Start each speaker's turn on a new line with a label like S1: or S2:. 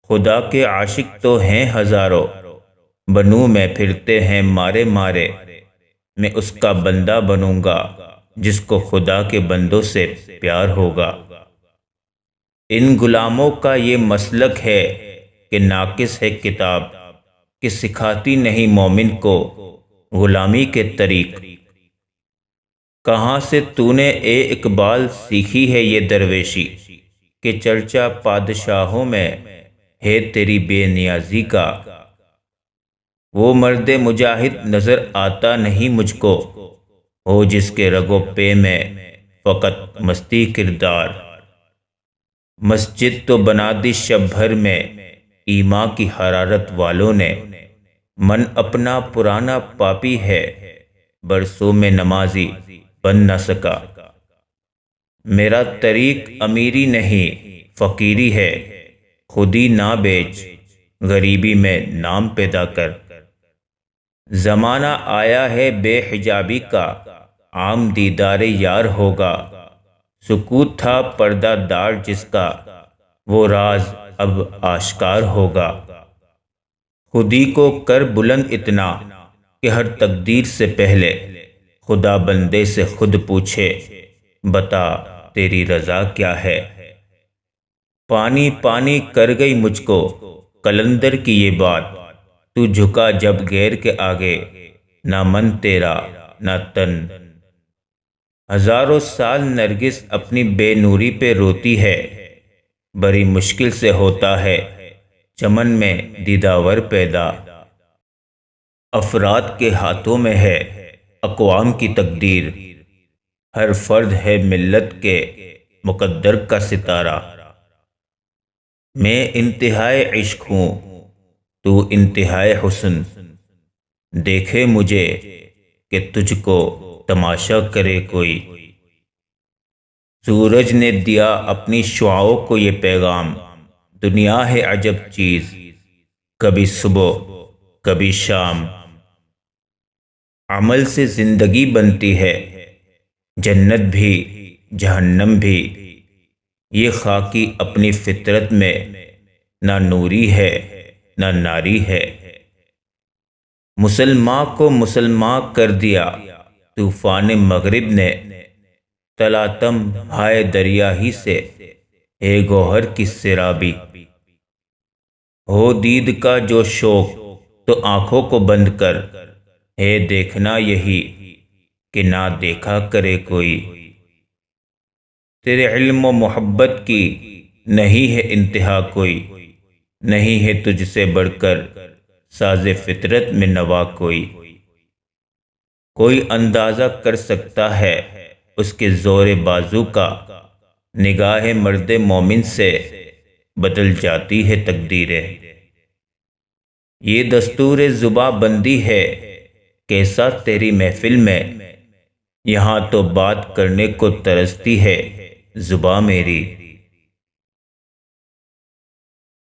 S1: خدا کے عاشق تو ہیں ہزاروں، بنوں میں پھرتے ہیں مارے مارے۔ میں اس کا بندہ بنوں گا جس کو خدا کے بندوں سے پیار ہوگا۔ ان غلاموں کا یہ مسلک ہے کہ ناقص ہے کتاب، کہ سکھاتی نہیں مومن کو غلامی کے طریق۔ کہاں سے تو نے اے اقبال سیکھی ہے یہ درویشی، کہ چرچا پادشاہوں میں ہے تیری بے نیازی کا۔ وہ مرد مجاہد نظر آتا نہیں مجھ کو، ہو جس کے رگ و پے میں فقط مستی کردار۔ مسجد تو بنا دی شب بھر میں ایماں کی حرارت والوں نے، من اپنا پرانا پاپی ہے برسوں میں نمازی بن نہ سکا۔ میرا طریق امیری نہیں فقیری ہے، خودی نہ بیچ غریبی میں نام پیدا کر۔ زمانہ آیا ہے بے حجابی کا، عام دیدار یار ہوگا۔ سکوت تھا پردہ دار جس کا، وہ راز اب آشکار ہوگا۔ خودی کو کر بلند اتنا کہ ہر تقدیر سے پہلے خدا بندے سے خود پوچھے، بتا تیری رضا کیا ہے۔ پانی پانی کر گئی مجھ کو قلندر کی یہ بات، تو جھکا جب غیر کے آگے، نہ من تیرا نہ تن۔ ہزاروں سال نرگس اپنی بے نوری پہ روتی ہے، بڑی مشکل سے ہوتا ہے چمن میں دیداور پیدا۔ افراد کے ہاتھوں میں ہے اقوام کی تقدیر، ہر فرد ہے ملت کے مقدر کا ستارہ۔ میں انتہائے عشق ہوں تو انتہائے حسن، دیکھے مجھے کہ تجھ کو تماشا کرے کوئی۔ سورج نے دیا اپنی شعاعوں کو یہ پیغام، دنیا ہے عجب چیز، کبھی صبح کبھی شام۔ عمل سے زندگی بنتی ہے، جنت بھی جہنم بھی۔ یہ خاکی اپنی فطرت میں نہ نوری ہے نہ ناری ہے۔ مسلماں کو مسلماں کر دیا طوفان مغرب نے، تلاطم ہائے دریا ہی سے ہے گوہر کی سیرابی۔ ہو دید کا جو شوق تو آنکھوں کو بند کر، ہے دیکھنا یہی کہ نہ دیکھا کرے کوئی۔ تیرے علم و محبت کی نہیں ہے انتہا کوئی، نہیں ہے تجھ سے بڑھ کر ساز فطرت میں نوا کوئی۔ کوئی اندازہ کر سکتا ہے اس کے زور بازو کا، نگاہ مرد مومن سے بدل جاتی ہے تقدیریں۔ یہ دستور زباں بندی ہے کیسا تیری محفل میں، یہاں تو بات کرنے کو ترستی ہے زباں میری۔